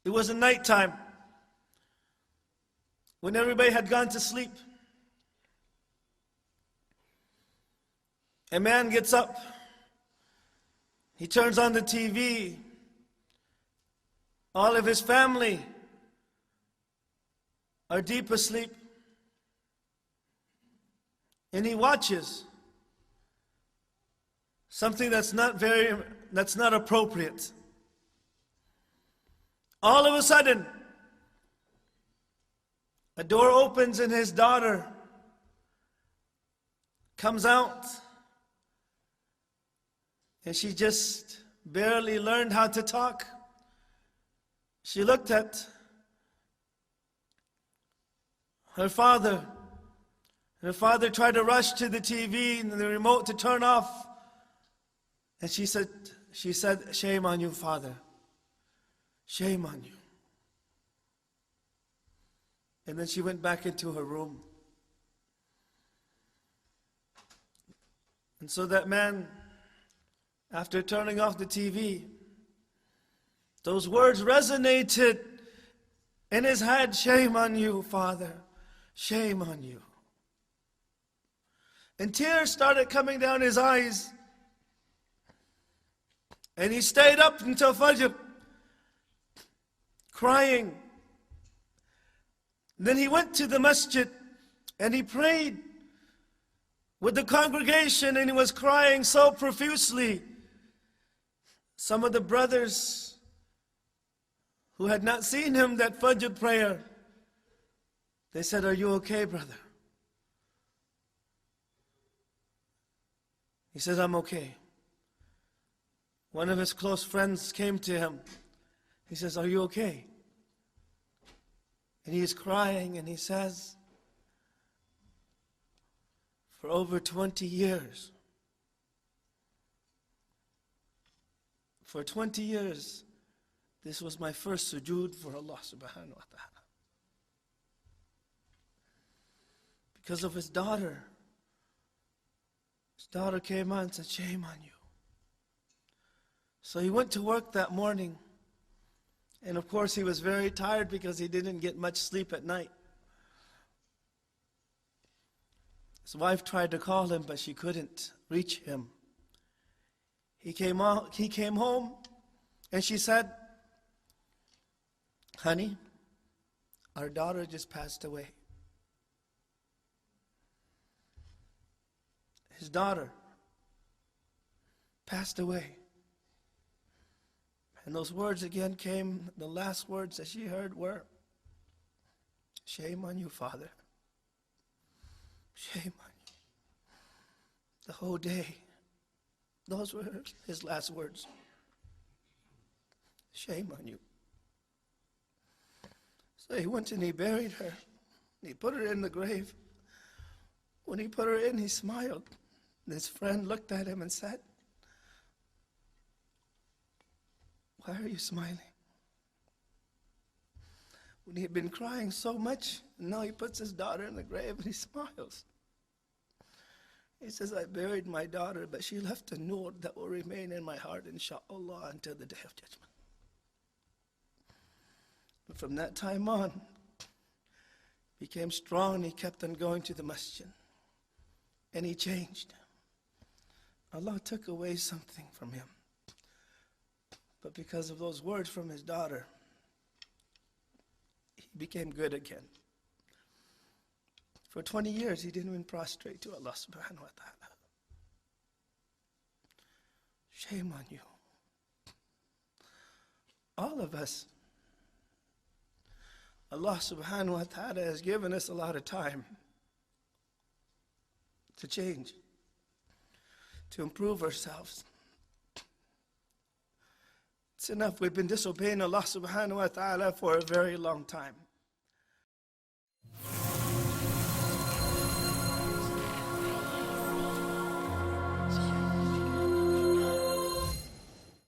It was night time, when everybody had gone to sleep. A man gets up, he turns on the TV. All of his family are deep asleep. And he watches something that's not appropriate. All of a sudden, a door opens and his daughter comes out. And she just barely learned how to talk. She looked at her father. Her father tried to rush to the TV and the remote to turn off. And she said, "Shame on you, Father. Shame on you." And then she went back into her room. And so that man, after turning off the TV, those words resonated in his head. "Shame on you, Father. Shame on you." And tears started coming down his eyes. And he stayed up until fajr, crying. Then he went to the masjid and he prayed with the congregation, and he was crying so profusely. Some of the brothers who had not seen him that fajr prayer, they said, "Are you okay, brother?" He says, "I'm okay." One of his close friends came to him. He says, "Are you okay?" And he is crying and he says, "For over 20 years, for 20 years, this was my first sujood for Allah subhanahu wa ta'ala. Because of his daughter. His daughter came on and said, 'Shame on you.' So he went to work that morning. And of course he was very tired because he didn't get much sleep at night. His wife tried to call him, but she couldn't reach him. He came home and she said, 'Honey, our daughter just passed away.' His daughter passed away. And those words again came, the last words that she heard were, 'Shame on you, Father. Shame on you.' The whole day, those were his last words. 'Shame on you.' So he went and he buried her. He put her in the grave. When he put her in, he smiled. His friend looked at him and said, 'Why are you smiling?' When he had been crying so much, and now he puts his daughter in the grave and he smiles. He says, 'I buried my daughter, but she left a noor that will remain in my heart, inshallah, until the day of judgment.' But from that time on, he became strong. He kept on going to the masjid. And he changed. Allah took away something from him. But because of those words from his daughter, he became good again. For 20 years, he didn't even prostrate to Allah subhanahu wa ta'ala. Shame on you. All of us, Allah subhanahu wa ta'ala has given us a lot of time to change, to improve ourselves. It's enough. We've been disobeying Allah subhanahu wa ta'ala for a very long time.